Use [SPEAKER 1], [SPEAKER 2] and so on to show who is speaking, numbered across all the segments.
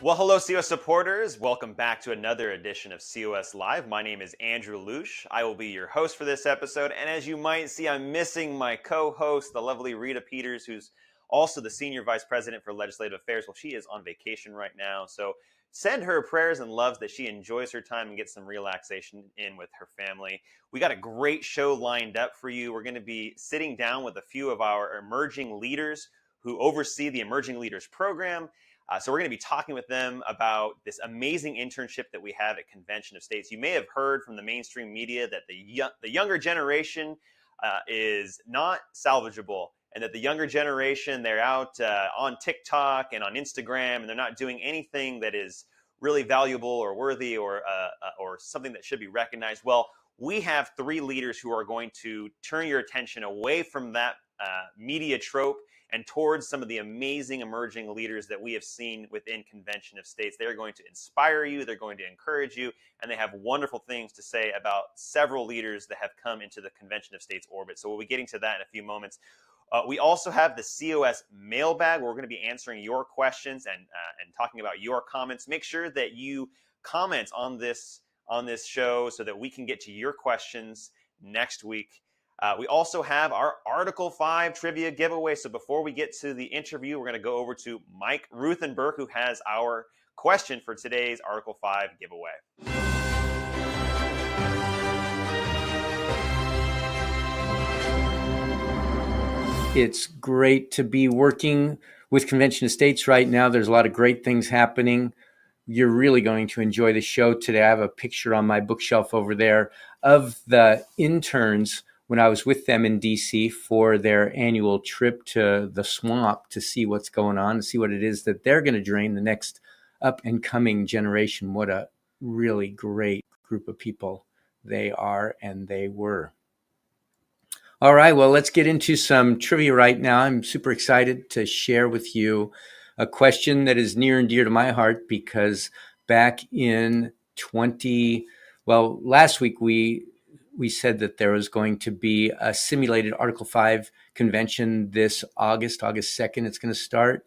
[SPEAKER 1] Well, hello, COS supporters. Welcome back to another edition of COS Live. My name is Andrew Luce. I will be your host for this episode. And as you might see, I'm missing my co host, the lovely Rita Peters, who's also the Senior Vice President for Legislative Affairs. Well, she is on vacation right now. So send her prayers and loves that she enjoys her time and gets some relaxation in with her family. We got a great show lined up for you. We're going to be sitting down with a few of our emerging leaders who oversee the Emerging Leaders Program. So we're going to be talking with them about this amazing internship that we have at Convention of States. You may have heard from the mainstream media that the younger generation is not salvageable, and that the younger generation, they're out on TikTok and on Instagram, and they're not doing anything that is really valuable or worthy or something that should be recognized. Well, we have three leaders who are going to turn your attention away from that media trope and towards some of the amazing emerging leaders that we have seen within Convention of States. They're going to inspire you, they're going to encourage you, and they have wonderful things to say about several leaders that have come into the Convention of States orbit. So we'll be getting to that in a few moments. We also have the COS mailbag, where we're going to be answering your questions and talking about your comments. Make sure that you comment on this show so that we can get to your questions next week. We also have our Article 5 trivia giveaway. So before we get to the interview, we're going to go over to Mike Ruthenberg, who has our question for today's Article 5 giveaway.
[SPEAKER 2] It's great to be working with Convention of States right now. There's a lot of great things happening. You're really going to enjoy the show today. I have a picture on my bookshelf over there of the interns when I was with them in DC for their annual trip to the swamp to see what's going on, to see what it is that they're going to train the next up and coming generation. What a really great group of people they are and they were. All right, well, let's get into some trivia right now. I'm super excited to share with you a question that is near and dear to my heart because back in last week we said that there was going to be a simulated Article 5 convention this August 2nd. It's going to start.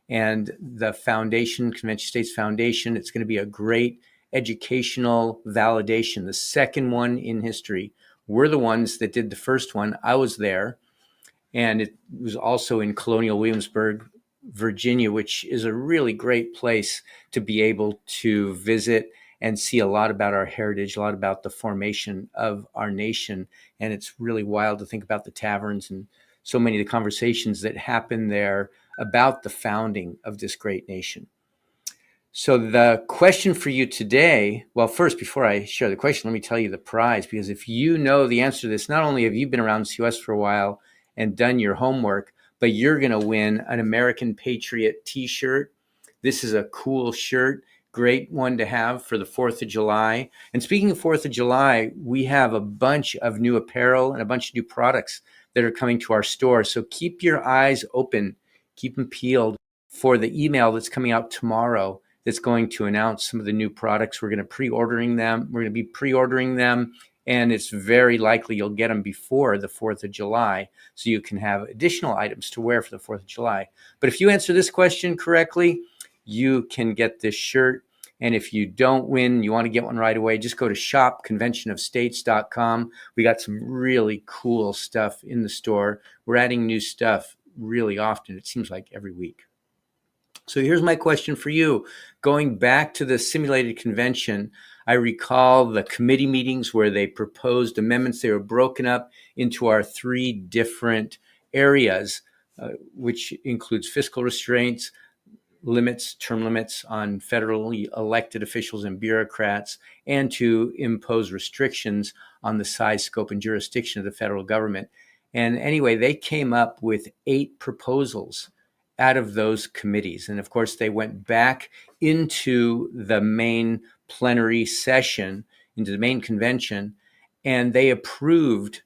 [SPEAKER 2] And the foundation, Convention States Foundation, it's going to be a great educational validation, the second one in history. We're the ones that did the first one. I was there. And it was also in Colonial Williamsburg, Virginia, which is a really great place to be able to visit and see a lot about our heritage, a lot about the formation of our nation. And it's really wild to think about the taverns and so many of the conversations that happen there about the founding of this great nation. So the question for you today, well, first, before I share the question, let me tell you the prize, because if you know the answer to this, not only have you been around COS for a while and done your homework, but you're going to win an American Patriot t-shirt. This is a cool shirt. Great one to have for the 4th of July. And speaking of 4th of July, we have a bunch of new apparel and a bunch of new products that are coming to our store. So keep your eyes open, keep them peeled for the email that's coming out tomorrow that's going to announce some of the new products. We're going to be pre-ordering them, and it's very likely you'll get them before the 4th of July so you can have additional items to wear for the 4th of July. But if you answer this question correctly, you can get this shirt. And if you don't win, you want to get one right away, just go to shopconventionofstates.com. We got some really cool stuff in the store. We're adding new stuff really often. It seems like every week. So here's my question for you. Going back to the simulated convention, I recall the committee meetings where they proposed amendments. They were broken up into our three different areas, which includes fiscal restraints, term limits on federally elected officials and bureaucrats, and to impose restrictions on the size, scope, and jurisdiction of the federal government. And anyway, they came up with 8 proposals out of those committees. And of course, they went back into the main plenary session, into the main convention, and they approved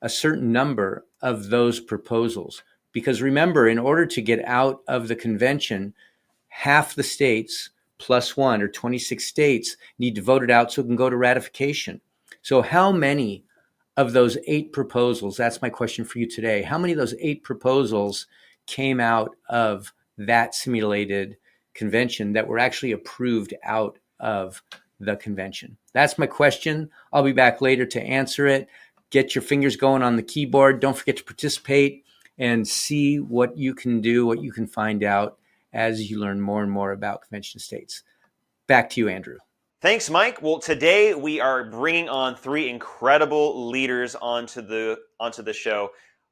[SPEAKER 2] a certain number of those proposals. Because remember, in order to get out of the convention, half the states plus one, or 26 states, need to vote it out so it can go to ratification. So how many of those 8 proposals, that's my question for you today, how many of those 8 proposals came out of that simulated convention that were actually approved out of the convention? That's my question. I'll be back later to answer it. Get your fingers going on the keyboard. Don't forget to participate and see what you can do, what you can find out as you learn more and more about convention states. Back to you, Andrew.
[SPEAKER 1] Thanks, Mike. Well, today we are bringing on three incredible leaders onto the show.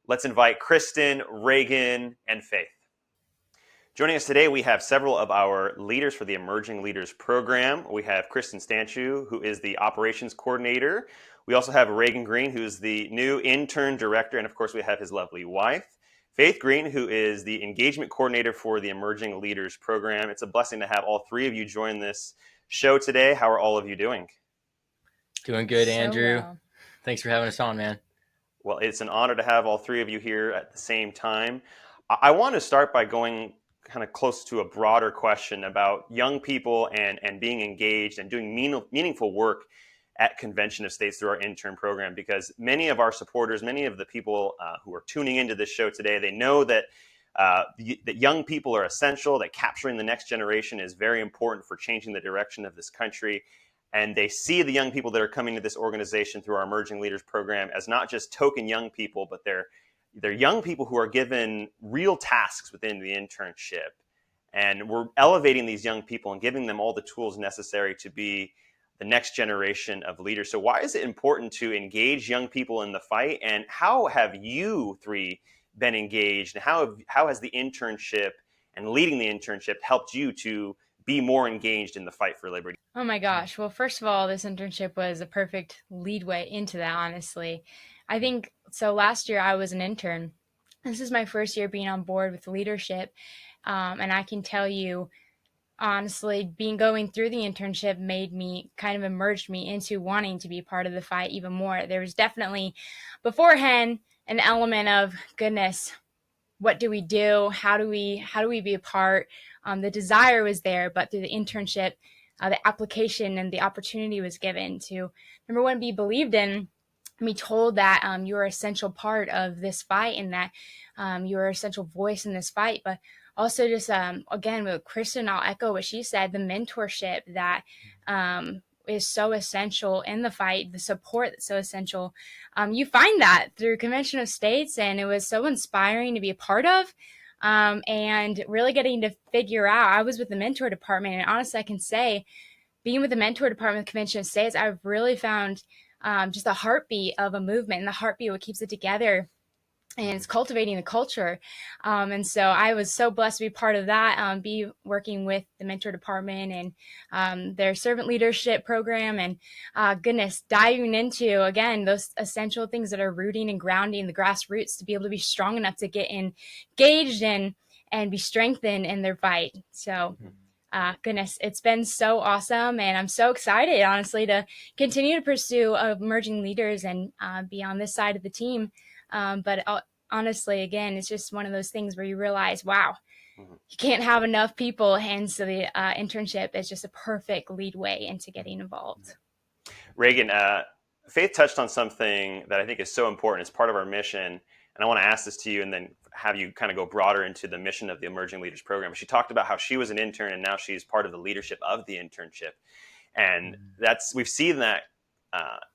[SPEAKER 1] Let's invite Kristen, Reagan, and Faith. Joining us today, we have several of our leaders for the Emerging Leaders Program. We have Kristen Stanchu, who is the Operations Coordinator. We also have Reagan Green, who is the new Intern Director. And of course, we have his lovely wife, Faith Green, who is the Engagement Coordinator for the Emerging Leaders Program. It's a blessing to have all three of you join this show today. How are all of you doing?
[SPEAKER 3] Doing good, Andrew. Well. Thanks for having us on, man.
[SPEAKER 1] Well, it's an honor to have all three of you here at the same time. I want to start by going kind of close to a broader question about young people and being engaged and doing meaningful work at Convention of States through our intern program, because many of our supporters, many of the people who are tuning into this show today, they know that that young people are essential, that capturing the next generation is very important for changing the direction of this country. And they see the young people that are coming to this organization through our Emerging Leaders Program as not just token young people, but they're young people who are given real tasks within the internship. And we're elevating these young people and giving them all the tools necessary to be the next generation of leaders. So why is it important to engage young people in the fight? And how have you three been engaged? And how has the internship and leading the internship helped you to be more engaged in the fight for liberty?
[SPEAKER 4] Oh my gosh. Well, first of all, this internship was a perfect leadway into that, honestly. I think, so last year I was an intern. This is my first year being on board with leadership. And I can tell you, honestly, going through the internship made me kind of immersed me into wanting to be part of the fight even more. There was definitely beforehand an element of, goodness, what do we do? How do we be a part? The desire was there, but through the internship, the application and the opportunity was given to, number one, be believed in, and be told that you're an essential part of this fight and that you're an essential voice in this fight. But also just, again, with Kristen, I'll echo what she said, the mentorship that is so essential in the fight, the support that's so essential. You find that through Convention of States, and it was so inspiring to be a part of. And really getting to figure out, I was with the mentor department, and honestly, I can say, being with the mentor department of Convention of States, I've really found just the heartbeat of a movement and the heartbeat of what keeps it together. And it's cultivating the culture. And so I was so blessed to be part of that, be working with the mentor department and their servant leadership program. And goodness, diving into, again, those essential things that are rooting and grounding the grassroots to be able to be strong enough to get engaged and be strengthened in their fight. So goodness, it's been so awesome. And I'm so excited, honestly, to continue to pursue emerging leaders and be on this side of the team. But honestly, again, it's just one of those things where you realize, wow, you can't have enough people. And so the internship is just a perfect lead way into getting involved.
[SPEAKER 1] Reagan, Faith touched on something that I think is so important. It's part of our mission. And I want to ask this to you and then have you kind of go broader into the mission of the Emerging Leaders Program. She talked about how she was an intern and now she's part of the leadership of the internship. And we've seen that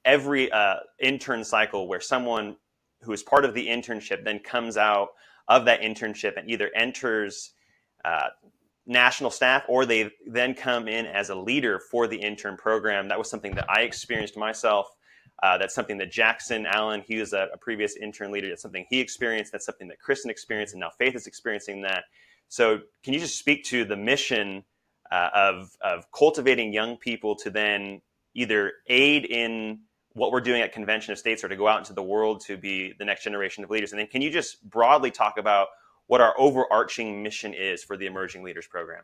[SPEAKER 1] every intern cycle where someone who is part of the internship then comes out of that internship and either enters national staff or they then come in as a leader for the intern program. That was something that I experienced myself. That's something that Jackson Allen, he was a previous intern leader. That's something he experienced. That's something that Kristen experienced, and now Faith is experiencing that. So can you just speak to the mission of cultivating young people to then either aid in what we're doing at Convention of States or to go out into the world to be the next generation of leaders? And then can you just broadly talk about what our overarching mission is for the Emerging Leaders Program?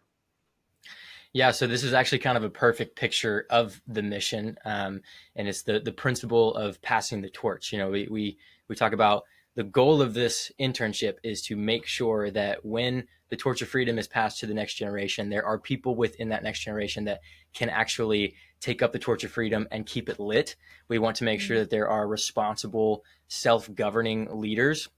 [SPEAKER 3] Yeah, so this is actually kind of a perfect picture of the mission, and it's the principle of passing the torch. You know, we talk about the goal of this internship is to make sure that when the torch of freedom is passed to the next generation, there are people within that next generation that can actually take up the torch of freedom and keep it lit. We want to make sure that there are responsible, self-governing leaders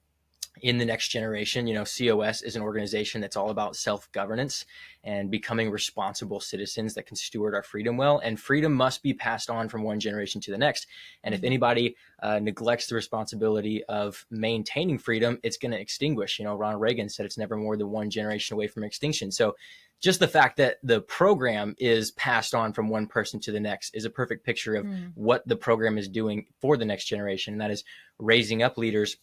[SPEAKER 3] in the next generation. COS is an organization that's all about self-governance and becoming responsible citizens that can steward our freedom well. And freedom must be passed on from one generation to the next. And if anybody neglects the responsibility of maintaining freedom, it's going to extinguish. Ronald Reagan said it's never more than one generation away from extinction. So just the fact that the program is passed on from one person to the next is a perfect picture of what the program is doing for the next generation. And that is raising up leaders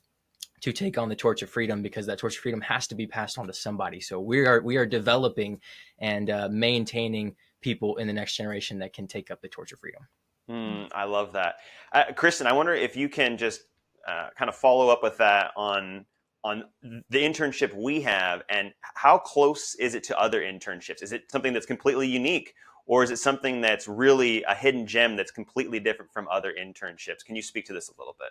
[SPEAKER 3] to take on the torch of freedom, because that torch of freedom has to be passed on to somebody. So we are developing and maintaining people in the next generation that can take up the torch of freedom.
[SPEAKER 1] I love that. Kristen, I wonder if you can just kind of follow up with that on the internship we have, and how close is it to other internships? Is it something that's completely unique, or is it something that's really a hidden gem that's completely different from other internships? Can you speak to this a little bit?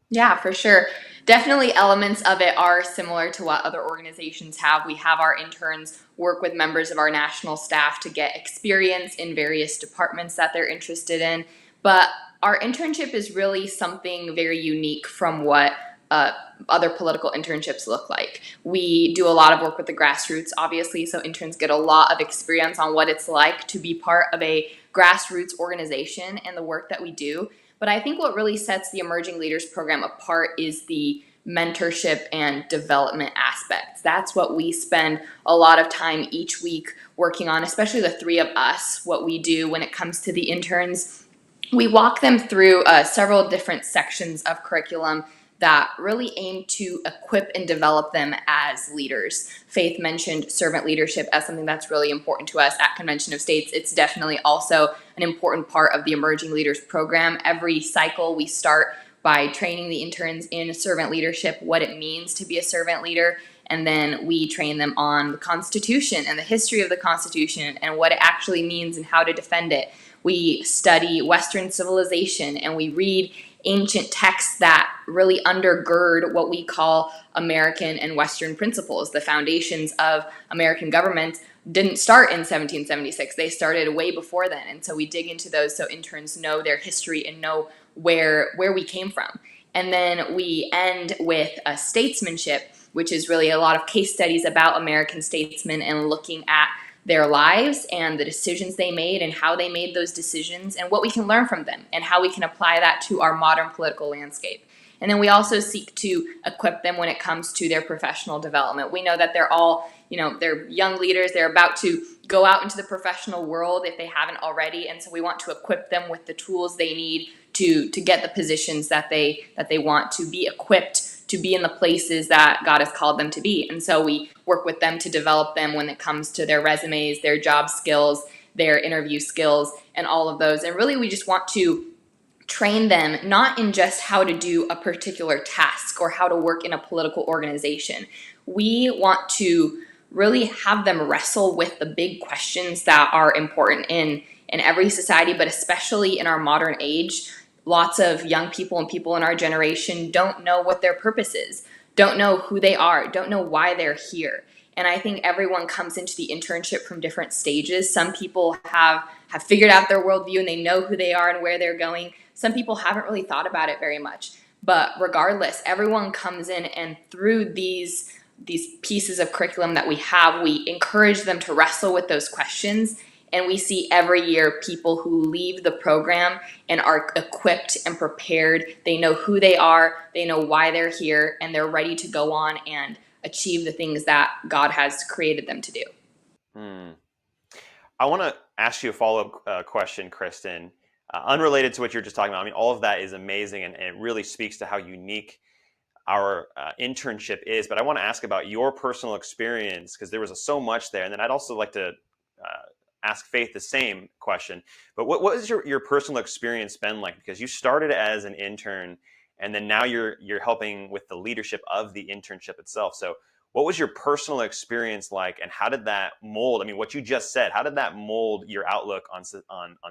[SPEAKER 5] Yeah, for sure. Definitely elements of it are similar to what other organizations have. We have our interns work with members of our national staff to get experience in various departments that they're interested in. But our internship is really something very unique from what other political internships look like. We do a lot of work with the grassroots, obviously, so interns get a lot of experience on what it's like to be part of a grassroots organization and the work that we do. But I think what really sets the Emerging Leaders Program apart is the mentorship and development aspects. That's what we spend a lot of time each week working on, especially the three of us. What we do when it comes to the interns, we walk them through several different sections of curriculum that really aim to equip and develop them as leaders. Faith mentioned servant leadership as something that's really important to us at Convention of States. It's definitely also an important part of the Emerging Leaders Program. Every cycle we start by training the interns in servant leadership, what it means to be a servant leader, and then we train them on the Constitution and the history of the Constitution and what it actually means and how to defend it. We study Western civilization and we read ancient texts that really undergird what we call American and Western principles. The foundations of American government didn't start in 1776. They started way before then. And so we dig into those so interns know their history and know where we came from. And then we end with statesmanship, which is really a lot of case studies about American statesmen and looking at their lives and the decisions they made and how they made those decisions and what we can learn from them and how we can apply that to our modern political landscape. And then we also seek to equip them when it comes to their professional development. We know that they're all, they're young leaders. They're about to go out into the professional world if they haven't already. And so we want to equip them with the tools they need to get the positions that they want, to be equipped to be in the places that God has called them to be. And so we work with them to develop them when it comes to their resumes, their job skills, their interview skills, and all of those. And really, we just want to train them not in just how to do a particular task or how to work in a political organization. We want to really have them wrestle with the big questions that are important in every society, but especially in our modern age. Lots of young people and people in our generation don't know what their purpose is, don't know who they are, don't know why they're here. And I think everyone comes into the internship from different stages. Some people have figured out their worldview and they know who they are and where they're going. Some people haven't really thought about it very much. But regardless, everyone comes in, and through these pieces of curriculum that we have, we encourage them to wrestle with those questions. And we see every year people who leave the program and are equipped and prepared. They know who they are, they know why they're here, and they're ready to go on and achieve the things that God has created them to do.
[SPEAKER 1] I want to ask you a follow-up question, Kristen, unrelated to what you're just talking about. I mean, all of that is amazing, and it really speaks to how unique our internship is. But I want to ask about your personal experience, because there was so much there. And then I'd also like to ask Faith the same question. But what has your personal experience been like? Because you started as an intern, and then now you're helping with the leadership of the internship itself. So what was your personal experience like, and how did that mold? I mean, what you just said, how did that mold your outlook on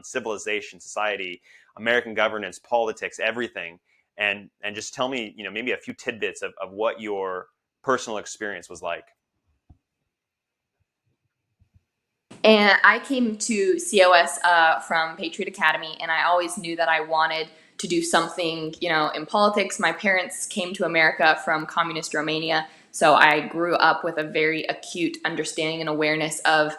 [SPEAKER 1] civilization, society, American governance, politics, everything? And just tell me, maybe a few tidbits of what your personal experience was like.
[SPEAKER 5] And I came to COS from Patriot Academy, and I always knew that I wanted to do something, in politics. My parents came to America from communist Romania, so I grew up with a very acute understanding and awareness of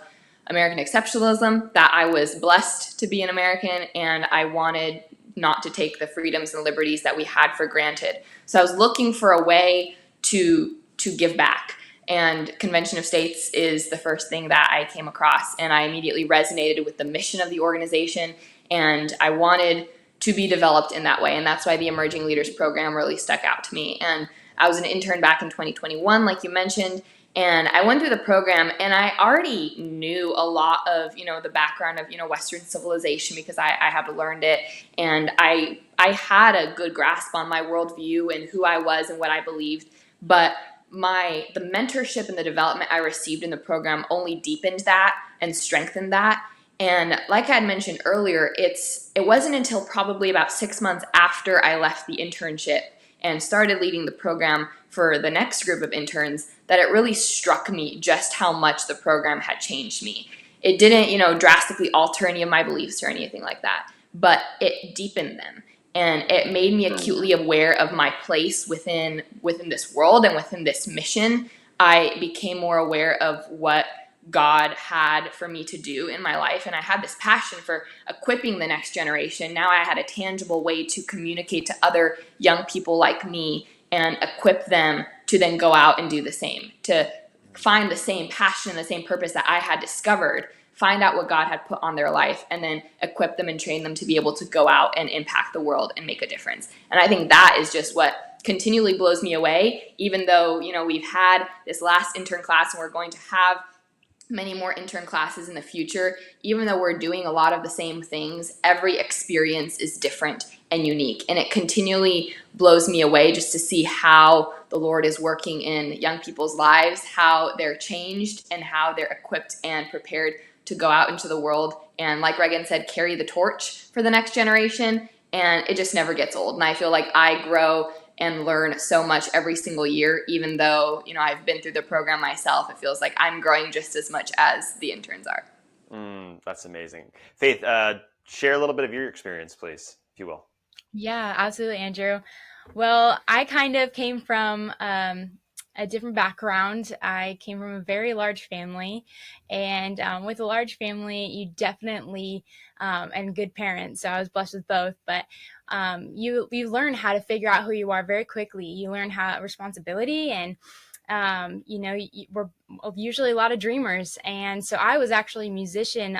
[SPEAKER 5] American exceptionalism, that I was blessed to be an American, and I wanted not to take the freedoms and liberties that we had for granted. So I was looking for a way to give back. And Convention of States is the first thing that I came across, and I immediately resonated with the mission of the organization, and I wanted to be developed in that way. And that's why the Emerging Leaders Program really stuck out to me. And I was an intern back in 2021, like you mentioned, and I went through the program, and I already knew a lot of, the background of, Western civilization, because I had learned it. And I had a good grasp on my worldview and who I was and what I believed. But the mentorship and the development I received in the program only deepened that and strengthened that. And like I had mentioned earlier, it wasn't until probably about 6 months after I left the internship and started leading the program for the next group of interns that it really struck me just how much the program had changed me. It didn't, drastically alter any of my beliefs or anything like that, but it deepened them. And it made me acutely aware of my place within this world and within this mission. I became more aware of what God had for me to do in my life. And I had this passion for equipping the next generation. Now I had a tangible way to communicate to other young people like me and equip them to then go out and do the same, to find the same passion and the same purpose that I had discovered, find out what God had put on their life, and then equip them and train them to be able to go out and impact the world and make a difference. And I think that is just what continually blows me away, even though, we've had this last intern class and we're going to have many more intern classes in the future. Even though we're doing a lot of the same things, every experience is different and unique. And it continually blows me away just to see how the Lord is working in young people's lives, how they're changed and how they're equipped and prepared to go out into the world and, like Reagan said, carry the torch for the next generation. And it just never gets old. And I feel like I grow and learn so much every single year, even though, I've been through the program myself. It feels like I'm growing just as much as the interns are.
[SPEAKER 1] That's amazing. Faith, share a little bit of your experience, please, if you will.
[SPEAKER 4] Yeah, absolutely, Andrew. Well, I kind of came from a different background. I came from a very large family, and with a large family, you definitely, and good parents, so I was blessed with both, but you learn how to figure out who you are very quickly. You learn how responsibility, and we're usually a lot of dreamers. And so I was actually a musician,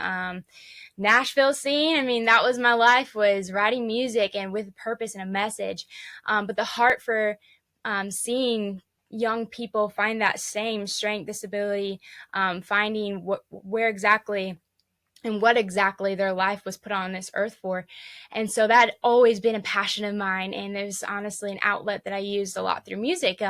[SPEAKER 4] Nashville scene. I mean, that was my life, was writing music and with purpose and a message. But the heart for seeing young people find that same strength, disability, finding where exactly and what exactly their life was put on this earth for. And so that had always been a passion of mine. And it was honestly an outlet that I used a lot through music.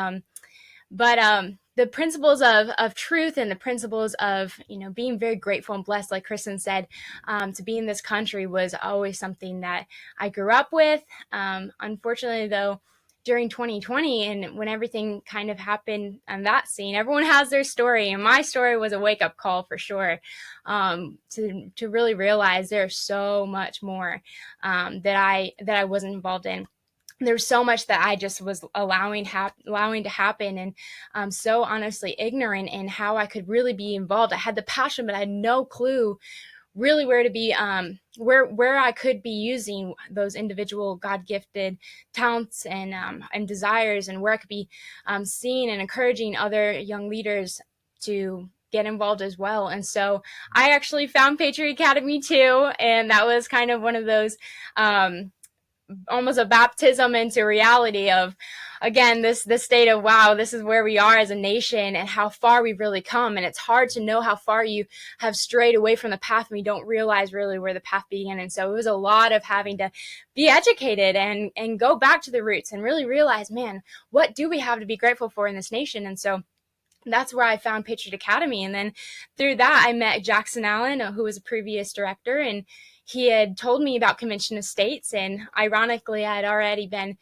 [SPEAKER 4] But the principles of truth and the principles of, being very grateful and blessed, like Kristen said, to be in this country was always something that I grew up with. Unfortunately, though, during 2020 and when everything kind of happened on that scene, everyone has their story. And my story was a wake-up call for sure, to really realize there's so much more that I wasn't involved in. There's so much that I just was allowing to happen, and so honestly ignorant in how I could really be involved. I had the passion, but I had no clue really where to be, where I could be using those individual God-gifted talents and desires, and where I could be seeing and encouraging other young leaders to get involved as well. And so I actually found Patriot Academy too, and that was kind of one of those almost a baptism into reality of, again, this state of, wow, this is where we are as a nation and how far we've really come. And it's hard to know how far you have strayed away from the path when you don't realize really where the path began. And so it was a lot of having to be educated and go back to the roots and really realize, man, what do we have to be grateful for in this nation? And so that's where I found Patriot Academy. And then through that, I met Jackson Allen, who was a previous director, and he had told me about Convention of States. And ironically, I had already been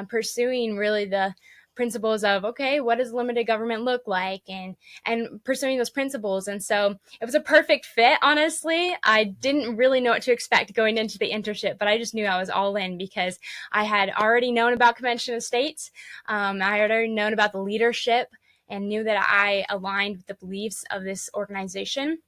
[SPEAKER 4] pursuing really the principles of, okay, what does limited government look like, and pursuing those principles. And so it was a perfect fit, honestly. I didn't really know what to expect going into the internship, but I just knew I was all in because I had already known about Convention of States. I had already known about the leadership and knew that I aligned with the beliefs of this organization,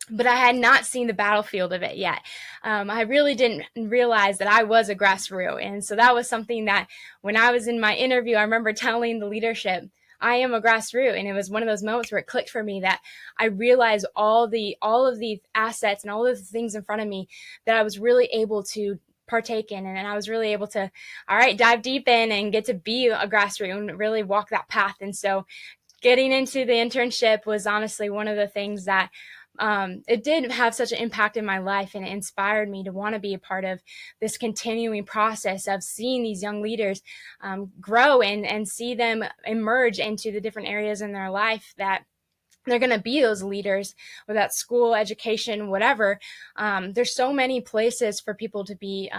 [SPEAKER 4] but I had not seen the battlefield of it yet. I really didn't realize that I was a grassroots. And so that was something that when I was in my interview, I remember telling the leadership, I am a grassroots. And it was one of those moments where it clicked for me that I realized all of the assets and all of the things in front of me that I was really able to partake in. And I was really able to, all right, dive deep in and get to be a grassroots and really walk that path. And so getting into the internship was honestly one of the things that it did have such an impact in my life, and it inspired me to want to be a part of this continuing process of seeing these young leaders grow and see them emerge into the different areas in their life that they're going to be those leaders, whether that's school, education, whatever. There's so many places for people to be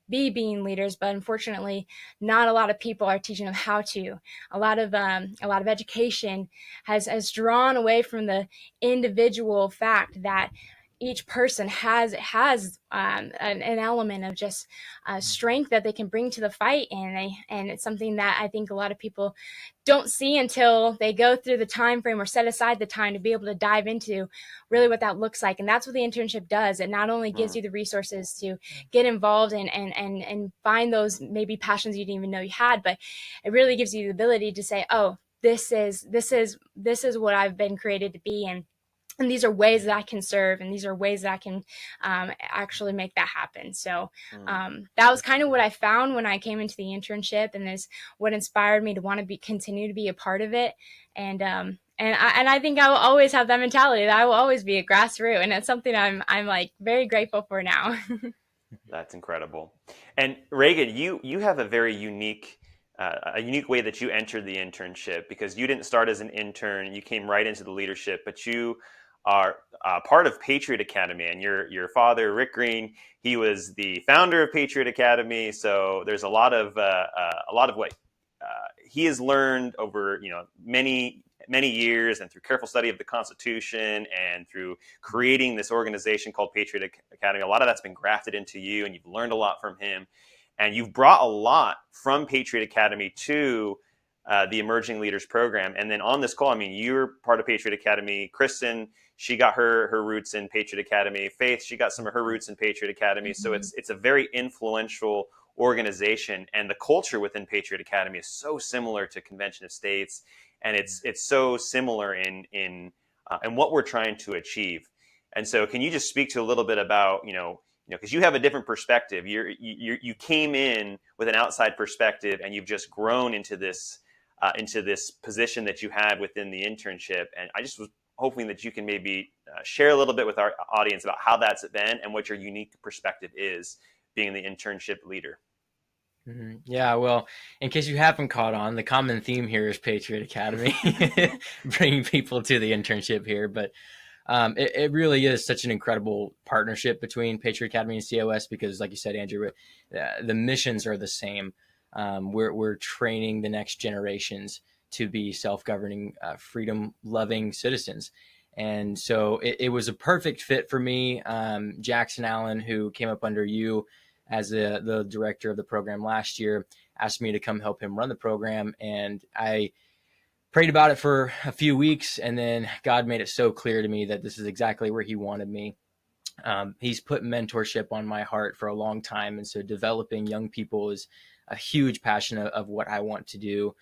[SPEAKER 4] being leaders, but unfortunately, not a lot of people are teaching them how to. A lot of education has drawn away from the individual fact that each person has an element of just strength that they can bring to the fight, and it's something that I think a lot of people don't see until they go through the time frame or set aside the time to be able to dive into really what that looks like. And that's what the internship does. It not only gives you the resources to get involved and find those maybe passions you didn't even know you had, but it really gives you the ability to say, oh, this is what I've been created to be, and these are ways that I can serve, and these are ways that I can actually make that happen. So that was kind of what I found when I came into the internship, and is what inspired me to want to continue to be a part of it. And I think I will always have that mentality that I will always be a grassroots, and it's something I'm like very grateful for now.
[SPEAKER 1] That's incredible. And Reagan, you have a very unique way that you entered the internship, because you didn't start as an intern. You came right into the leadership, but you are part of Patriot Academy, and your father, Rick Green, he was the founder of Patriot Academy. So there's a lot of what he has learned over many years, and through careful study of the Constitution and through creating this organization called Patriot Academy. A lot of that's been grafted into you, and you've learned a lot from him, and you've brought a lot from Patriot Academy to the Emerging Leaders Program. And then on this call, I mean, you're part of Patriot Academy. Kristen, she got her roots in Patriot Academy. Faith, she got some of her roots in Patriot Academy. So it's a very influential organization, and the culture within Patriot Academy is so similar to Convention of States, and it's so similar in what we're trying to achieve. And so, can you just speak to a little bit about because you have a different perspective. You came in with an outside perspective, and you've just grown into this position that you had within the internship. And I just was hoping that you can maybe share a little bit with our audience about how that's been and what your unique perspective is being the internship leader.
[SPEAKER 3] Mm-hmm. Yeah, well, in case you haven't caught on, the common theme here is Patriot Academy, bringing people to the internship here. But it really is such an incredible partnership between Patriot Academy and COS, because, like you said, Andrew, the missions are the same. We're training the next generations to be self-governing, freedom-loving citizens. And so it was a perfect fit for me. Jackson Allen, who came up under you as the director of the program last year, asked me to come help him run the program. And I prayed about it for a few weeks, and then God made it so clear to me that this is exactly where he wanted me. He's put mentorship on my heart for a long time. And so developing young people is a huge passion of what I want to do.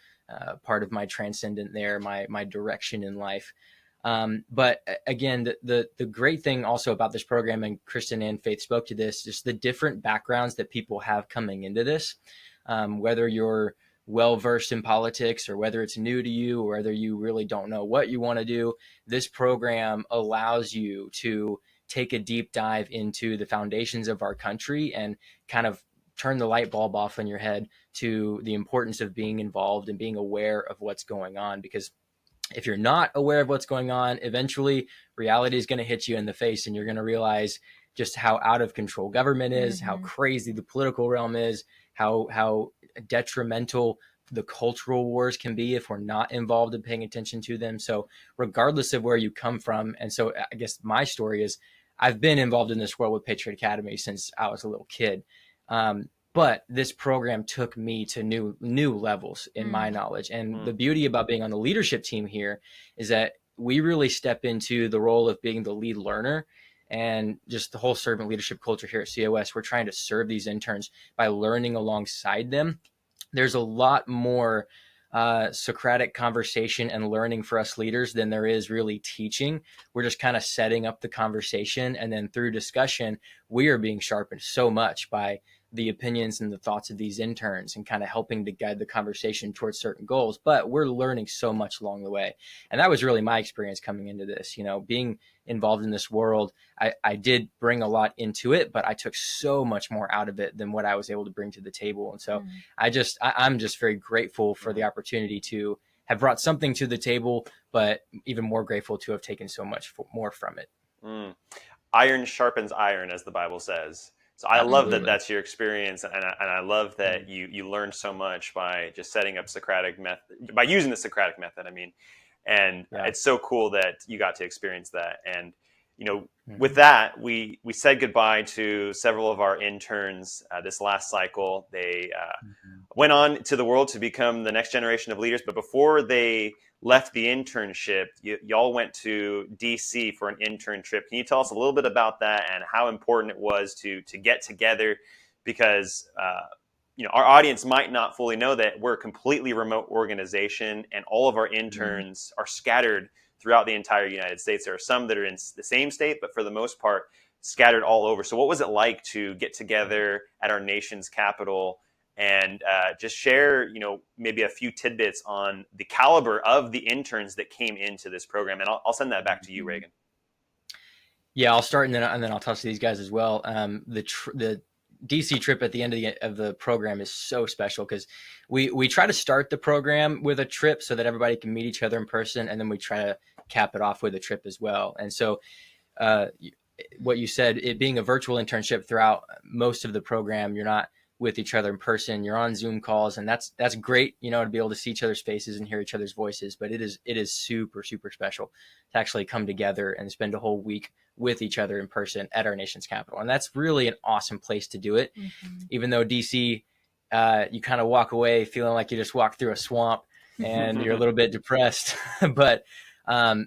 [SPEAKER 3] Part of my transcendent there, my direction in life. But again, the great thing also about this program, and Kristen and Faith spoke to this, just the different backgrounds that people have coming into this, whether you're well-versed in politics or whether it's new to you or whether you really don't know what you want to do, this program allows you to take a deep dive into the foundations of our country and kind of turn the light bulb off in your head to the importance of being involved and being aware of what's going on. Because if you're not aware of what's going on, eventually reality is going to hit you in the face, and you're going to realize just how out of control government is, how crazy the political realm is, how detrimental the cultural wars can be if we're not involved in paying attention to them. So regardless of where you come from, and so I guess my story is I've been involved in this world with Patriot Academy since I was a little kid. But this program took me to new levels in my knowledge. And the beauty about being on the leadership team here is that we really step into the role of being the lead learner, and just the whole servant leadership culture here at COS. We're trying to serve these interns by learning alongside them. There's a lot more Socratic conversation and learning for us leaders than there is really teaching. We're just kind of setting up the conversation, and then through discussion, we are being sharpened so much by the opinions and the thoughts of these interns and kind of helping to guide the conversation towards certain goals. But we're learning so much along the way. And that was really my experience coming into this, being involved in this world. I did bring a lot into it, but I took so much more out of it than what I was able to bring to the table. And so I'm just very grateful for the opportunity to have brought something to the table, but even more grateful to have taken so much more from it.
[SPEAKER 1] Iron sharpens iron, as the Bible says. So I love that that's your experience, and I love that you learned so much by just setting up Socratic method, by using the Socratic method. And it's so cool that you got to experience that. And with that, we said goodbye to several of our interns this last cycle. They went on to the world to become the next generation of leaders. But before they left the internship, y'all went to DC for an intern trip. Can you tell us a little bit about that and how important it was to get together? Because our audience might not fully know that we're a completely remote organization, and all of our interns are scattered throughout the entire United States. There are some that are in the same state, but for the most part, scattered all over. So what was it like to get together at our nation's capital and just share, maybe a few tidbits on the caliber of the interns that came into this program? And I'll send that back to you, Reagan.
[SPEAKER 3] Yeah, I'll start, and then I'll toss to these guys as well. The DC trip at the end of the program is so special because we try to start the program with a trip so that everybody can meet each other in person, and then we try to cap it off with a trip as well. And so what you said, it being a virtual internship throughout most of the program, you're not with each other in person, you're on Zoom calls, and that's great, to be able to see each other's faces and hear each other's voices. But it is super, super special to actually come together and spend a whole week with each other in person at our nation's capital. And that's really an awesome place to do it. Even though DC, you kind of walk away feeling like you just walked through a swamp and you're a little bit depressed, but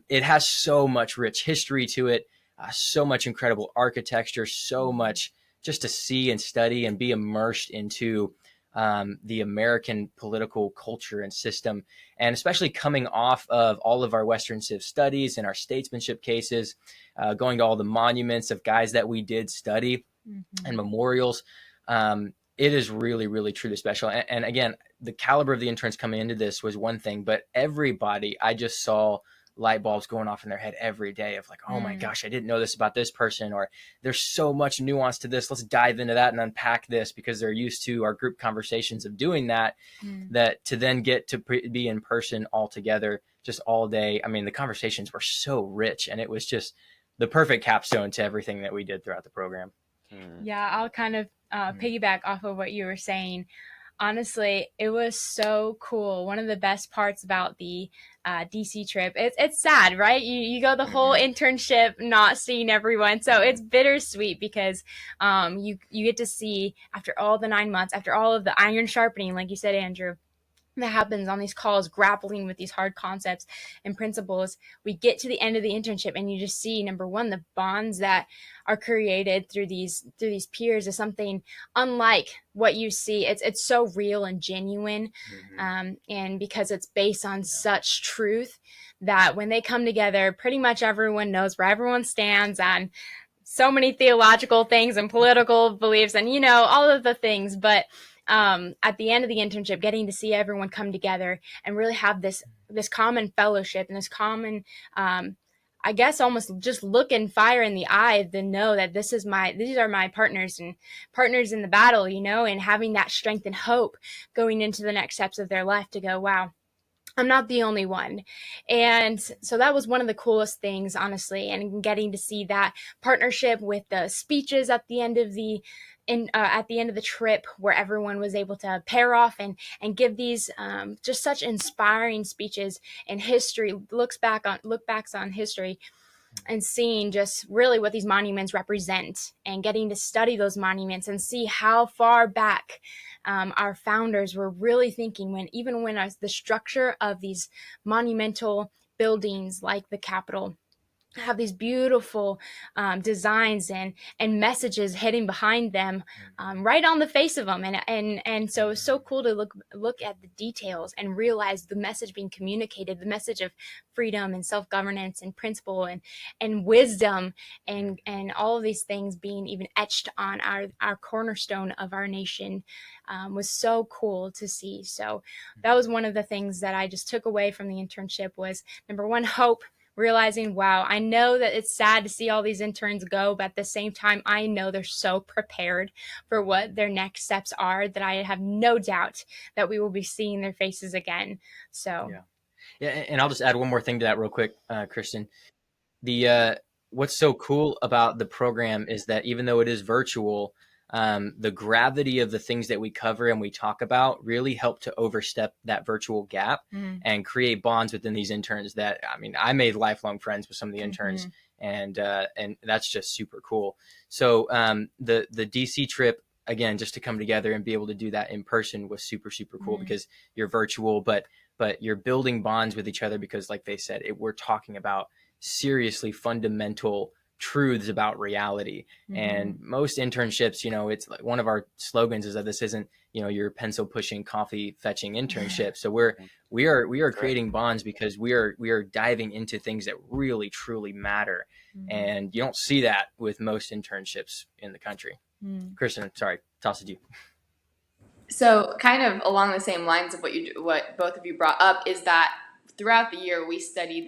[SPEAKER 3] it has so much rich history to it, so much incredible architecture, so much just to see and study and be immersed into the American political culture and system. And especially coming off of all of our Western Civ studies and our statesmanship cases, going to all the monuments of guys that we did study and memorials, it is really, really, truly special. And again, the caliber of the interns coming into this was one thing, but everybody, I just saw light bulbs going off in their head every day of like, oh my gosh, I didn't know this about this person, or there's so much nuance to this. Let's dive into that and unpack this, because they're used to our group conversations of doing that, that to then get to be in person all together just all day. I mean, the conversations were so rich, and it was just the perfect capstone to everything that we did throughout the program.
[SPEAKER 4] Yeah, I'll kind of piggyback off of what you were saying. Honestly, it was so cool. One of the best parts about the DC trip, it's sad, right? You go the whole internship not seeing everyone. So it's bittersweet because you get to see, after all the 9 months, after all of the iron sharpening, like you said, Andrew, that happens on these calls, grappling with these hard concepts and principles, we get to the end of the internship and you just see, number one, the bonds that are created through these peers is something unlike what you see. It's so real and genuine, and because it's based on such truth that when they come together, pretty much everyone knows where everyone stands on so many theological things and political beliefs and all of the things. But at the end of the internship, getting to see everyone come together and really have this common fellowship and this common, I guess, almost just look and fire in the eye to know that these are my partners and partners in the battle, and having that strength and hope going into the next steps of their life to go, wow, I'm not the only one. And so that was one of the coolest things, honestly, and getting to see that partnership with the speeches at the end of the at the end of the trip, where everyone was able to pair off and give these just such inspiring speeches in history, look backs on history, and seeing just really what these monuments represent, and getting to study those monuments and see how far back our founders were really thinking, when the structure of these monumental buildings like the Capitol have these beautiful designs and messages hidden behind them, right on the face of them, and so it's so cool to look at the details and realize the message being communicated, the message of freedom and self-governance and principle and wisdom, and all of these things being even etched on our cornerstone of our nation, was so cool to see. So that was one of the things that I just took away from the internship, was number one, hope, realizing, wow, I know that it's sad to see all these interns go, but at the same time, I know they're so prepared for what their next steps are that I have no doubt that we will be seeing their faces again. So,
[SPEAKER 3] yeah, and I'll just add one more thing to that real quick, Kristen. The what's so cool about the program is that even though it is virtual, the gravity of the things that we cover and we talk about really help to overstep that virtual gap and create bonds within these interns that, I mean, I made lifelong friends with some of the interns, and that's just super cool. So the DC trip, again, just to come together and be able to do that in person was super, super cool, because you're virtual, but you're building bonds with each other, because like they said, we're talking about seriously fundamental truths about reality. And most internships, it's like one of our slogans is that this isn't, your pencil pushing, coffee fetching internship. So we are creating bonds because we are diving into things that really truly matter. And you don't see that with most internships in the country. Kristen, sorry, toss it to you.
[SPEAKER 5] So kind of along the same lines of what both of you brought up, is that throughout the year we study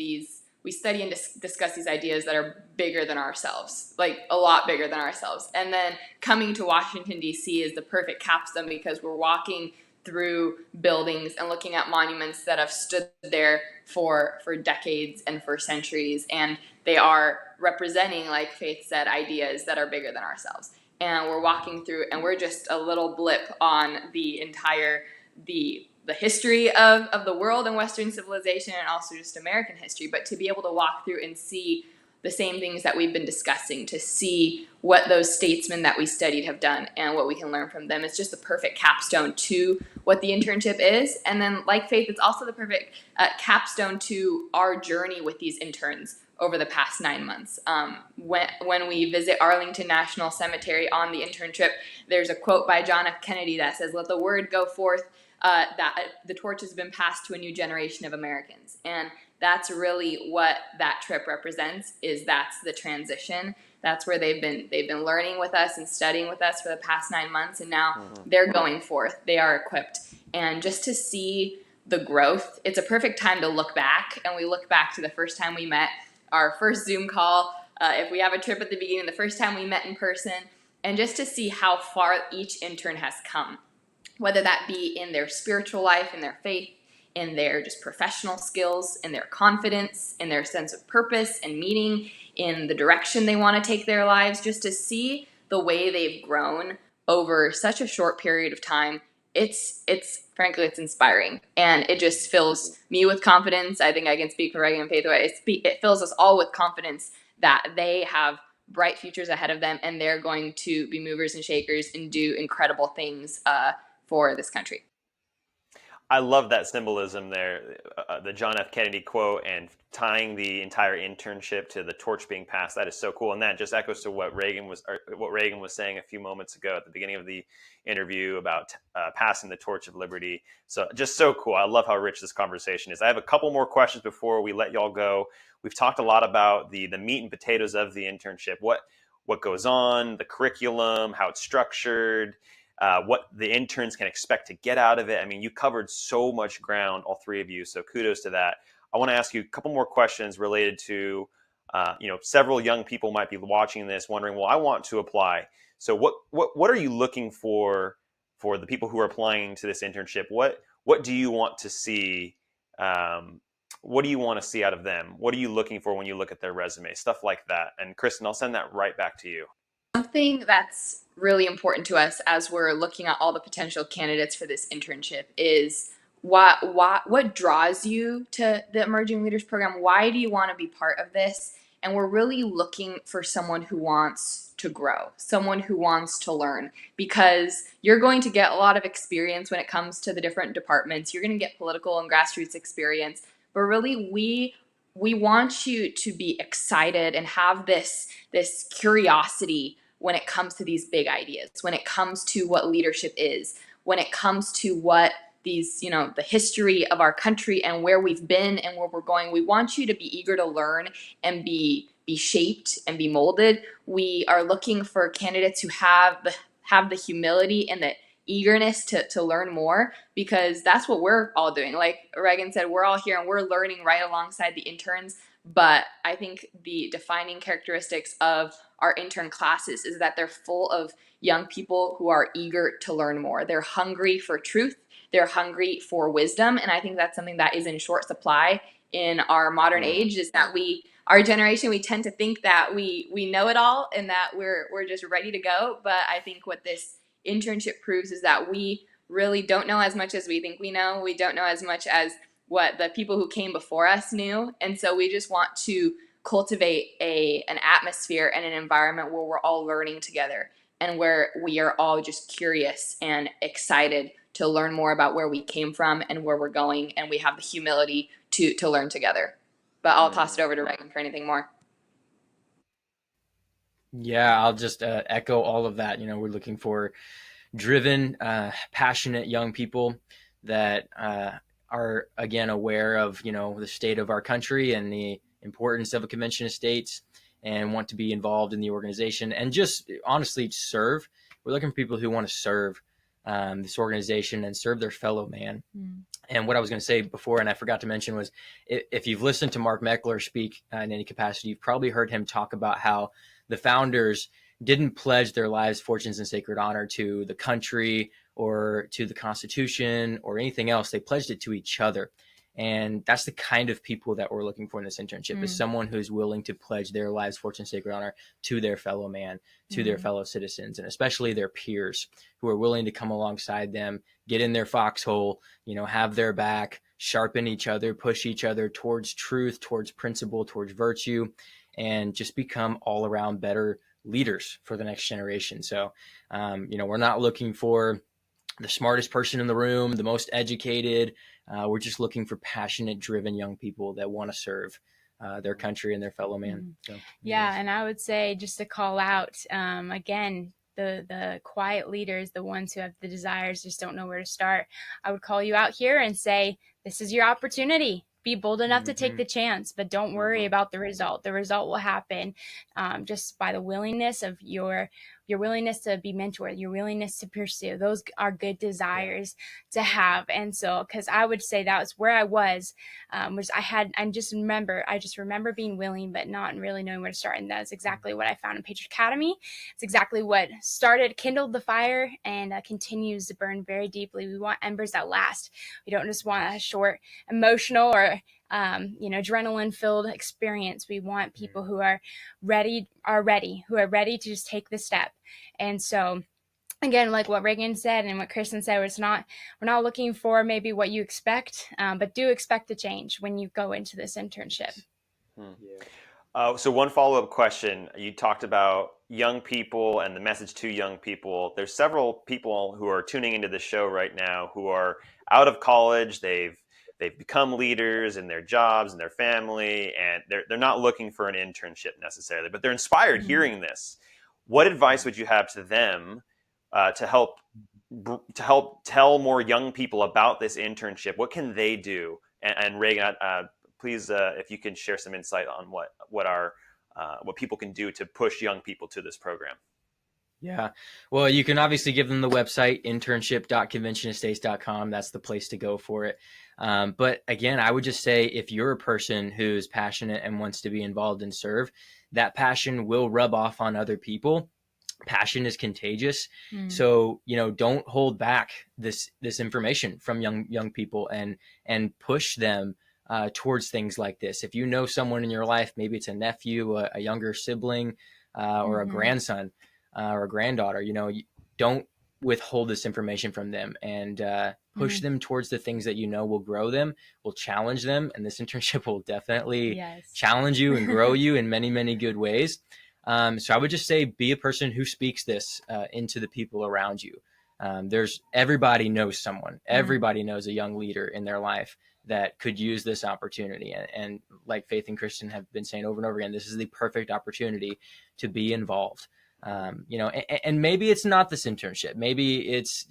[SPEAKER 5] and discuss these ideas that are bigger than ourselves, like a lot bigger than ourselves. And then coming to Washington, D.C. is the perfect capstone, because we're walking through buildings and looking at monuments that have stood there for decades and for centuries. And they are representing, like Faith said, ideas that are bigger than ourselves. And we're walking through, and we're just a little blip on the entire, the history of the world and Western civilization, and also just American history. But to be able to walk through and see the same things that we've been discussing, to see what those statesmen that we studied have done and what we can learn from them, it's just the perfect capstone to what the internship is. And then, like Faith, it's also the perfect capstone to our journey with these interns over the past 9 months. When we visit Arlington National Cemetery on the internship, there's a quote by John F. Kennedy that says, "Let the word go forth that the torch has been passed to a new generation of Americans." And that's really what that trip represents, is that's the transition. That's where they've been learning with us and studying with us for the past 9 months, and now they're going forth. They are equipped. And just to see the growth, it's a perfect time to look back. And we look back to the first time we met, our first Zoom call, if we have a trip at the beginning, the first time we met in person, and just to see how far each intern has come, whether that be in their spiritual life, in their faith, in their just professional skills, in their confidence, in their sense of purpose and meaning, in the direction they want to take their lives, just to see the way they've grown over such a short period of time. It's frankly, it's inspiring, and it just fills me with confidence. I think I can speak for Reagan and Faith. It fills us all with confidence that they have bright futures ahead of them, and they're going to be movers and shakers and do incredible things for this country.
[SPEAKER 1] I love that symbolism there, the John F. Kennedy quote, and tying the entire internship to the torch being passed. That is so cool, and that just echoes to what Reagan was saying a few moments ago at the beginning of the interview about passing the torch of liberty. So just so cool. I love how rich this conversation is. I have a couple more questions before we let y'all go. We've talked a lot about the meat and potatoes of the internship, what goes on, the curriculum, how it's structured. What the interns can expect to get out of it. I mean, you covered so much ground, all three of you, so kudos to that. I want to ask you a couple more questions related to, several young people might be watching this wondering, well, I want to apply. So what are you looking for the people who are applying to this internship? What do you want to see? What do you want to see out of them? What are you looking for when you look at their resume? Stuff like that. And Kristen, I'll send that right back to you.
[SPEAKER 5] Something that's really important to us as we're looking at all the potential candidates for this internship is what draws you to the Emerging Leaders Program? Why do you want to be part of this? And we're really looking for someone who wants to grow, someone who wants to learn, because you're going to get a lot of experience when it comes to the different departments. You're going to get political and grassroots experience, but really we want you to be excited and have this curiosity when it comes to these big ideas, when it comes to what leadership is, when it comes to what these, the history of our country and where we've been and where we're going. We want you to be eager to learn and be shaped and be molded. We are looking for candidates who have the humility and the eagerness to learn more, because that's what we're all doing. Like Reagan said, we're all here and we're learning right alongside the interns. But I think the defining characteristics of our intern classes is that they're full of young people who are eager to learn more. They're hungry for truth. They're hungry for wisdom. And I think that's something that is in short supply in our modern age, is that our generation, we tend to think that we know it all and that we're just ready to go. But I think what this internship proves is that we really don't know as much as we think we know. We don't know as much as what the people who came before us knew. And so we just want to cultivate an atmosphere and an environment where we're all learning together and where we are all just curious and excited to learn more about where we came from and where we're going, and we have the humility to learn together. But I'll toss it over to Reagan for anything more.
[SPEAKER 3] Yeah, I'll just echo all of that. We're looking for driven, passionate young people that are, again, aware of, the state of our country and the importance of a convention of states, and want to be involved in the organization and just honestly serve. We're looking for people who want to serve this organization and serve their fellow man. And what I was going to say before, and I forgot to mention, was if you've listened to Mark Meckler speak in any capacity, you've probably heard him talk about how the founders didn't pledge their lives, fortunes, and sacred honor to the country or to the Constitution or anything else. They pledged it to each other. And that's the kind of people that we're looking for in this internship, is someone who's willing to pledge their lives, fortune, sacred honor to their fellow man, to their fellow citizens, and especially their peers, who are willing to come alongside them, get in their foxhole, have their back, sharpen each other, push each other towards truth, towards principle, towards virtue, and just become all around better leaders for the next generation. So, we're not looking for the smartest person in the room, the most educated. We're just looking for passionate, driven young people that want to serve their country and their fellow man. So,
[SPEAKER 4] yeah, and I would say, just to call out, again, the quiet leaders, the ones who have the desires, just don't know where to start. I would call you out here and say, this is your opportunity. Be bold enough to take the chance, but don't worry about the result. The result will happen just by the willingness of your willingness to be mentored, your willingness to pursue. Those are good desires to have. And so, because I would say that was where I was I just remember being willing, but not really knowing where to start. And that's exactly what I found in Patriot Academy. It's exactly what kindled the fire, and continues to burn very deeply. We want embers that last. We don't just want a short emotional or adrenaline filled experience. We want people who are ready to just take the step. And so, again, like what Reagan said and what Kristen said, we're not looking for maybe what you expect, but do expect a change when you go into this internship.
[SPEAKER 1] So one follow-up question. You talked about young people and the message to young people. There's several people who are tuning into the show right now who are out of college. They've become leaders in their jobs and their family, and they're not looking for an internship necessarily, but they're inspired hearing this. What advice would you have to them to help tell more young people about this internship? What can they do? And Reagan, please, if you can share some insight on what people can do to push young people to this program.
[SPEAKER 3] Yeah. Well, you can obviously give them the website, internship.conventionestates.com. That's the place to go for it. But again, I would just say, if you're a person who's passionate and wants to be involved and serve, that passion will rub off on other people. Passion is contagious. So, don't hold back this information from young people and push them towards things like this. If you know someone in your life, maybe it's a nephew, a younger sibling, or a grandson, or granddaughter, don't withhold this information from them, and push them towards the things that will grow them, will challenge them. And this internship will definitely challenge you and grow you in many, many good ways. So I would just say, be a person who speaks this into the people around you. Everybody knows someone, everybody knows a young leader in their life that could use this opportunity. And like Faith and Kristen have been saying over and over again, this is the perfect opportunity to be involved. And maybe it's not this internship. Maybe it's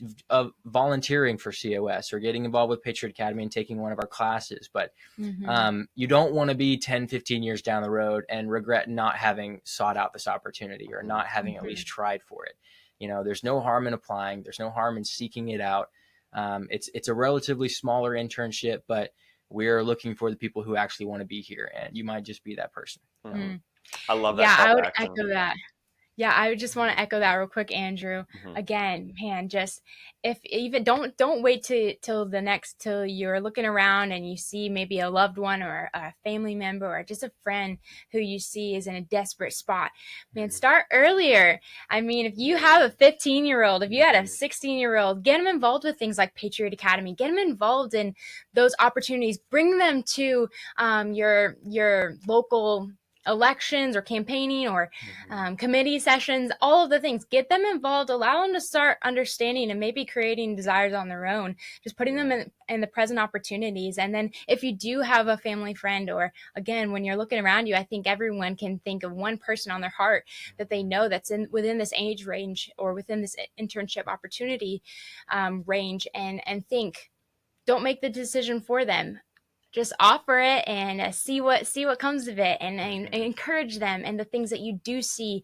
[SPEAKER 3] volunteering for COS or getting involved with Patriot Academy and taking one of our classes. But you don't want to be 10, 15 years down the road and regret not having sought out this opportunity or not having at least tried for it. There's no harm in applying. There's no harm in seeking it out. It's a relatively smaller internship, but we're looking for the people who actually want to be here, and you might just be that person.
[SPEAKER 1] I love that.
[SPEAKER 4] Yeah, I would echo that. Yeah, I would just want to echo that real quick, Andrew. Again, man, just don't wait till you're looking around and you see maybe a loved one or a family member or just a friend who you see is in a desperate spot. Man, start earlier. I mean, if you have a 15-year-old, if you had a 16-year-old, get them involved with things like Patriot Academy. Get them involved in those opportunities. Bring them to your local elections or campaigning or committee sessions, all of the things. Get them involved, allow them to start understanding and maybe creating desires on their own, just putting them in the present opportunities. And then if you do have a family friend, or again, when you're looking around you, I think everyone can think of one person on their heart that they know that's within this age range or within this internship opportunity range, and think, don't make the decision for them. Just offer it and see what comes of it, and encourage them and the things that you do see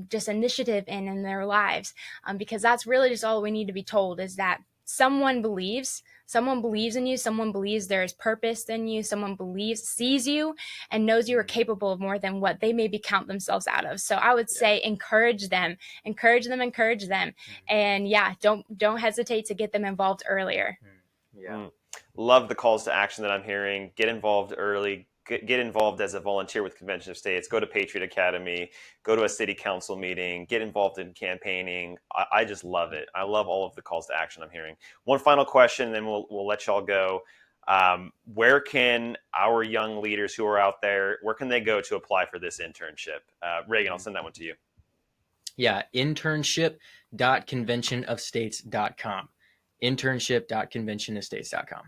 [SPEAKER 4] just initiative in their lives, because that's really just all we need to be told, is that someone believes in you, someone believes there is purpose in you, someone sees you and knows you are capable of more than what they maybe count themselves out of. So I would say encourage them, and don't hesitate to get them involved earlier.
[SPEAKER 1] Love the calls to action that I'm hearing. Get involved early. Get involved as a volunteer with Convention of States. Go to Patriot Academy. Go to a city council meeting. Get involved in campaigning. I just love it. I love all of the calls to action I'm hearing. One final question, and then we'll let y'all go. Where can our young leaders who are out there, where can they go to apply for this internship? Reagan, I'll send that one to you. Yeah,
[SPEAKER 3] internship.conventionofstates.com. internship.conventionofstates.com.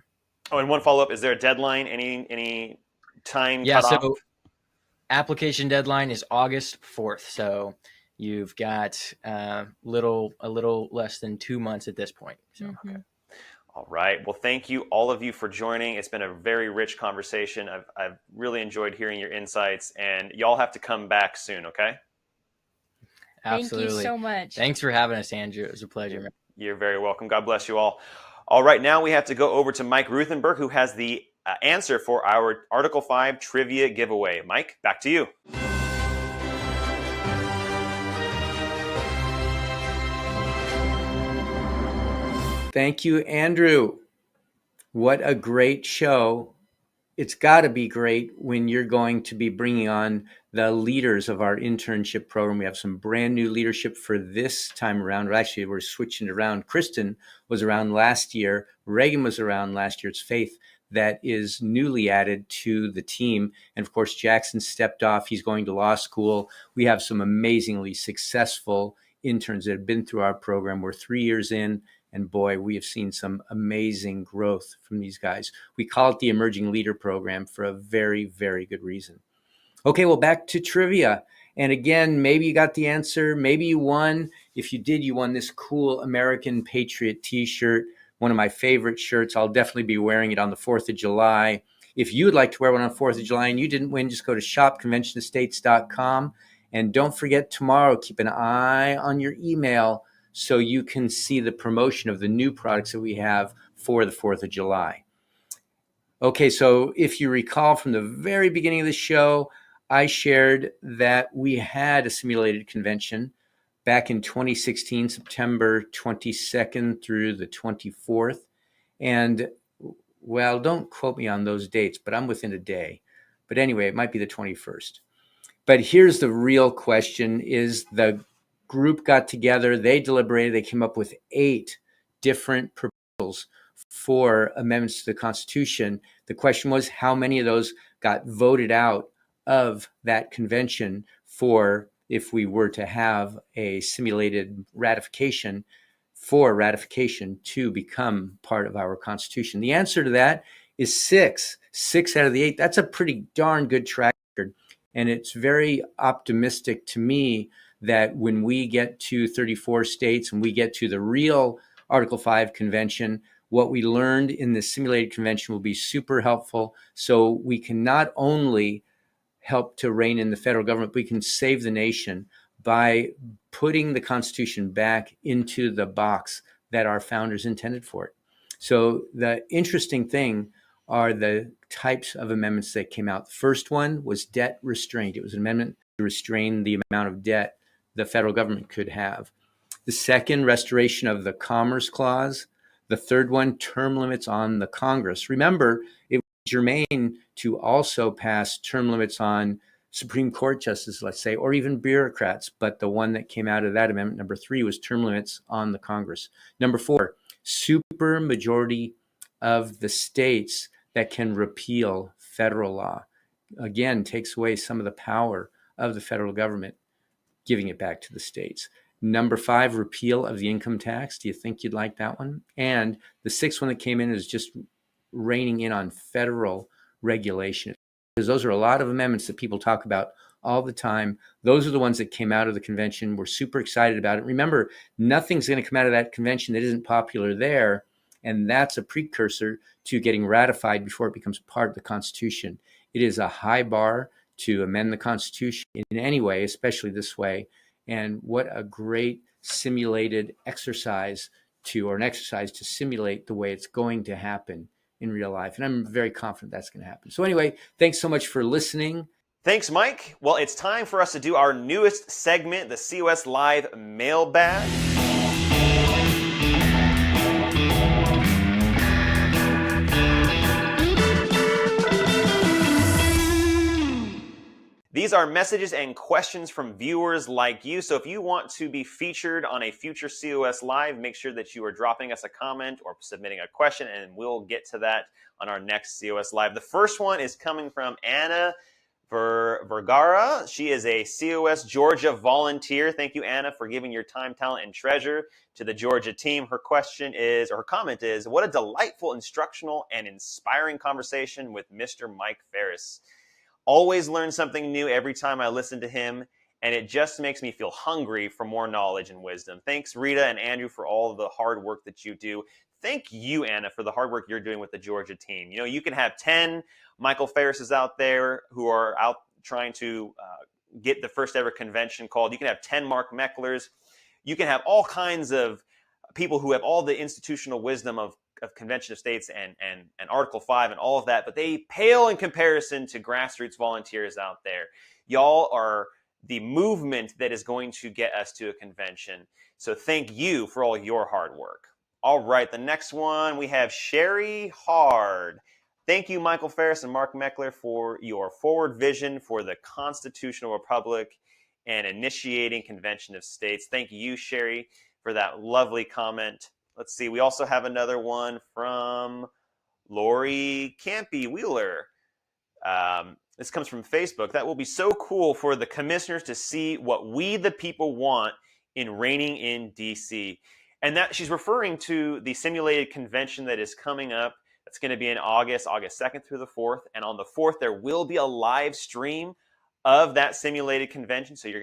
[SPEAKER 1] Oh, and one follow-up, is there a deadline? Any time cutoff?
[SPEAKER 3] So application deadline is August 4th. So you've got a little less than 2 months at this point. So,
[SPEAKER 1] okay. All right. Well, thank you, all of you, for joining. It's been a very rich conversation. I've really enjoyed hearing your insights, and y'all have to come back soon, okay?
[SPEAKER 3] Absolutely.
[SPEAKER 4] Thank you so much.
[SPEAKER 3] Thanks for having us, Andrew. It was a pleasure.
[SPEAKER 1] You're very welcome. God bless you all. All right, now we have to go over to Mike Ruthenberg, who has the answer for our Article 5 trivia giveaway. Mike, back to you.
[SPEAKER 2] Thank you, Andrew. What a great show. It's got to be great when you're going to be bringing on the leaders of our internship program. We have some brand new leadership for this time around. Actually, we're switching it around. Kristen was around last year. Reagan was around last year. It's Faith that is newly added to the team. And of course, Jackson stepped off. He's going to law school. We have some amazingly successful interns that have been through our program. We're 3 years in. And boy, we have seen some amazing growth from these guys. We call it the Emerging Leader Program for a very, very good reason. Okay, well, back to trivia. And again, maybe you got the answer. Maybe you won. If you did, you won this cool American Patriot t-shirt, one of my favorite shirts. I'll definitely be wearing it on the 4th of July. If you would like to wear one on the 4th of July and you didn't win, just go to shopconventionestates.com. And don't forget, tomorrow, keep an eye on your email so you can see the promotion of the new products that we have for the 4th of July. Okay, so if you recall from the very beginning of the show, I shared that we had a simulated convention back in 2016, September 22nd through the 24th. And, well, don't quote me on those dates, but I'm within a day. But anyway, it might be the 21st. But here's the real question, is the group got together, they deliberated, they came up with 8 different proposals for amendments to the Constitution. The question was, how many of those got voted out of that convention for if we were to have a simulated ratification to become part of our Constitution? The answer to that is 6 out of the 8. That's a pretty darn good track record. And it's very optimistic to me that when we get to 34 states and we get to the real Article 5 convention, what we learned in the simulated convention will be super helpful. So we can not only help to rein in the federal government, but we can save the nation by putting the Constitution back into the box that our founders intended for it. So the interesting thing are the types of amendments that came out. The first one was debt restraint. It was an amendment to restrain the amount of debt the federal government could have. The second, restoration of the Commerce Clause. The third one, term limits on the Congress. Remember, it was germane to also pass term limits on Supreme Court justices, let's say, or even bureaucrats. But the one that came out of that amendment, number 3, was term limits on the Congress. Number 4, super majority of the states that can repeal federal law. Again, takes away some of the power of the federal government, giving it back to the states. Number 5, repeal of the income tax. Do you think you'd like that one? And the 6th one that came in is just reining in on federal regulation. Because those are a lot of amendments that people talk about all the time. Those are the ones that came out of the convention. We're super excited about it. Remember, nothing's going to come out of that convention that isn't popular there. And that's a precursor to getting ratified before it becomes part of the Constitution. It is a high bar to amend the Constitution in any way, especially this way. And what a great simulated exercise to simulate the way it's going to happen in real life. And I'm very confident that's going to happen. So anyway, thanks so much for listening.
[SPEAKER 1] Thanks, Mike. Well, it's time for us to do our newest segment, the COS Live Mailbag. These are messages and questions from viewers like you. So if you want to be featured on a future COS Live, make sure that you are dropping us a comment or submitting a question, and we'll get to that on our next COS Live. The first one is coming from Anna Vergara. She is a COS Georgia volunteer. Thank you, Anna, for giving your time, talent, and treasure to the Georgia team. Her comment is, what a delightful, instructional, and inspiring conversation with Mr. Mike Ferris. Always learn something new every time I listen to him, and it just makes me feel hungry for more knowledge and wisdom. Thanks, Rita and Andrew, for all the hard work that you do. Thank you, Anna, for the hard work you're doing with the Georgia team. You know, you can have 10 Michael Ferrises out there who are out trying to get the first ever convention called. You can have 10 Mark Mecklers. You can have all kinds of people who have all the institutional wisdom of Convention of States and Article 5 and all of that, but they pale in comparison to grassroots volunteers out there. Y'all are the movement that is going to get us to a convention. So thank you for all your hard work. All right, the next one, we have Sherry Hard. Thank you, Michael Ferris and Mark Meckler, for your forward vision for the Constitutional Republic and initiating Convention of States. Thank you, Sherry, for that lovely comment. Let's see, we also have another one from Lori Campy Wheeler. This comes from Facebook. That will be so cool for the commissioners to see what we, the people, want in reigning in D.C. And that she's referring to the simulated convention that is coming up. That's going to be in August 2nd through the 4th. And on the 4th, there will be a live stream of that simulated convention. So you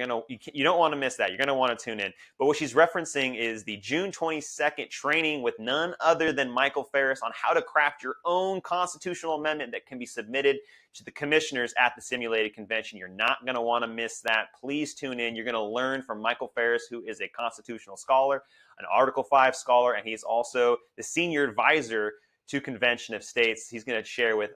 [SPEAKER 1] don't want to miss that. You're going to want to tune in. But what she's referencing is the June 22nd training with none other than Michael Ferris on how to craft your own constitutional amendment that can be submitted to the commissioners at the simulated convention. You're not going to want to miss that. Please tune in. You're going to learn from Michael Ferris, who is a constitutional scholar, an Article 5 scholar, and he's also the senior advisor to Convention of States. He's going to share with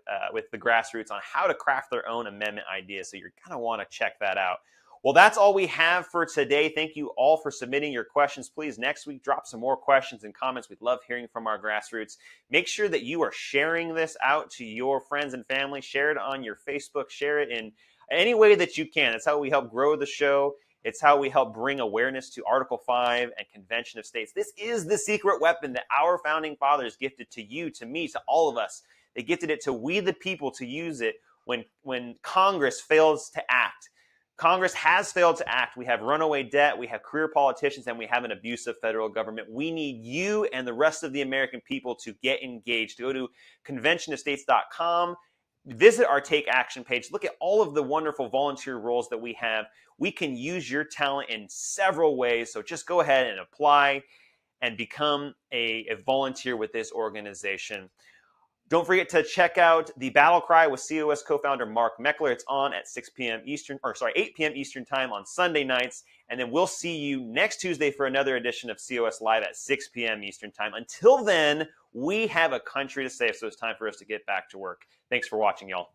[SPEAKER 1] the grassroots on how to craft their own amendment ideas. So you're going to want to check that out. Well, that's all we have for today. Thank you all for submitting your questions. Please, next week, drop some more questions and comments. We'd love hearing from our grassroots. Make sure that you are sharing this out to your friends and family. Share it on your Facebook. Share it in any way that you can. That's how we help grow the show It's how we help bring awareness to Article 5 and Convention of States. This is the secret weapon that our founding fathers gifted to you, to me, to all of us. They gifted it to we the people to use it when Congress fails to act. Congress has failed to act. We have runaway debt, we have career politicians, and we have an abusive federal government. We need you and the rest of the American people to get engaged. Go to conventionofstates.com. Visit our Take Action page. Look at all of the wonderful volunteer roles that we have. We can use your talent in several ways. So just go ahead and apply and become a volunteer with this organization. Don't forget to check out the Battle Cry with COS co-founder Mark Meckler. It's on at 8 p.m. Eastern time on Sunday nights. And then we'll see you next Tuesday for another edition of COS Live at 6 p.m. Eastern time. Until then, we have a country to save, so it's time for us to get back to work. Thanks for watching, y'all.